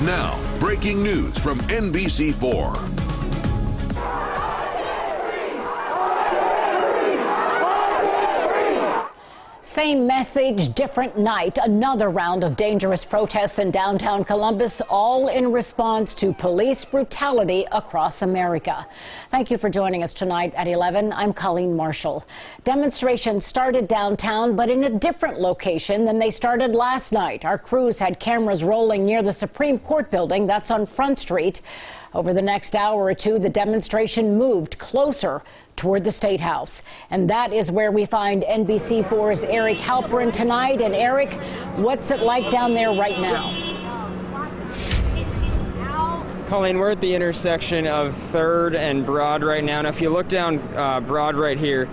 Now, breaking news from NBC4. Same message, different night. Another round of dangerous protests in downtown Columbus, all in response to police brutality across America. Thank you for joining us tonight at 11. I'm Colleen Marshall. Demonstrations started downtown, but in a different location than they started last night. Our crews had cameras rolling near the Supreme Court building. That's on Front Street. Over the next hour or two, the demonstration moved closer toward the State House. And that is where we find NBC4's Eric Halperin tonight. And Eric, what's it like down there right now? Colleen, we're at the intersection of 3rd and Broad right now. Now, if you look down Broad right here,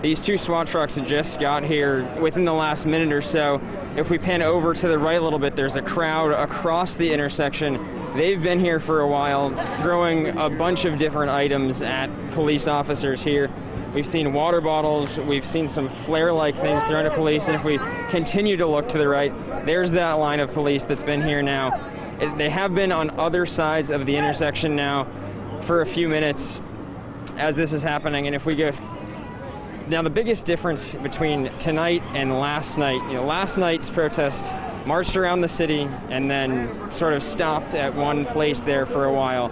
these two SWAT trucks just got here within the last minute or so. If we pan over to the right a little bit, there's a crowd across the intersection. They've been here for a while, throwing a bunch of different items at police officers here. We've seen water bottles, we've seen some flare-like things thrown at police, and if we continue to look to the right, there's that line of police that's been here now. They have been on other sides of the intersection now for a few minutes as this is happening, and if we go... Now, the biggest difference between tonight and last night, last night's protest marched around the city and then sort of stopped at one place there for a while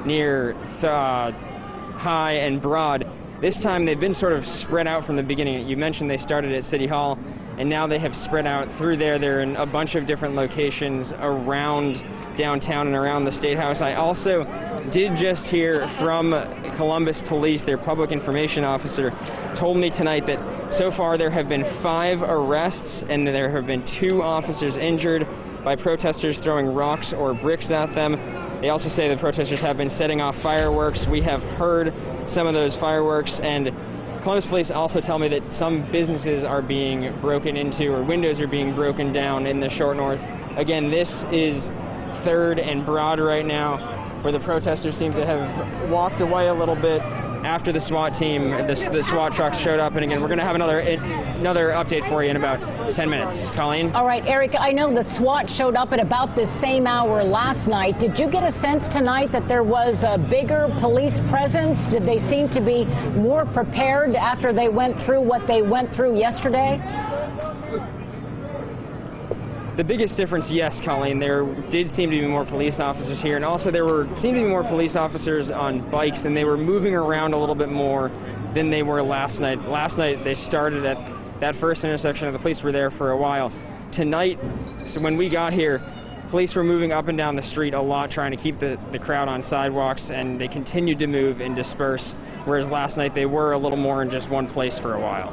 near High and Broad. This time they've been sort of spread out from the beginning. You mentioned they started at City Hall, and now they have spread out through there. They're in a bunch of different locations around downtown and around the State House. I also did just hear from Columbus Police, their public information officer, told me tonight that so far there have been 5 arrests and there have been 2 officers injured by protesters throwing rocks or bricks at them. They also say the protesters have been setting off fireworks. We have heard some of those fireworks, and Columbus Police also tell me that some businesses are being broken into or windows are being broken down in the Short North. Again, this is 3rd and Broad right now, where the protesters seem to have walked away a little bit after the SWAT team, the SWAT trucks showed up. And again, we're going to have another update for you in about 10 minutes. Colleen? All right, Eric, I know the SWAT showed up at about the same hour last night. Did you get a sense tonight that there was a bigger police presence? Did they seem to be more prepared after they went through what they went through yesterday? The biggest difference, yes, Colleen, there did seem to be more police officers here, and also there seemed to be more police officers on bikes, and they were moving around a little bit more than they were last night. Last night they started at that first intersection, and the police were there for a while. Tonight, so when we got here, police were moving up and down the street a lot, trying to keep the crowd on sidewalks, and they continued to move and disperse, whereas last night they were a little more in just one place for a while.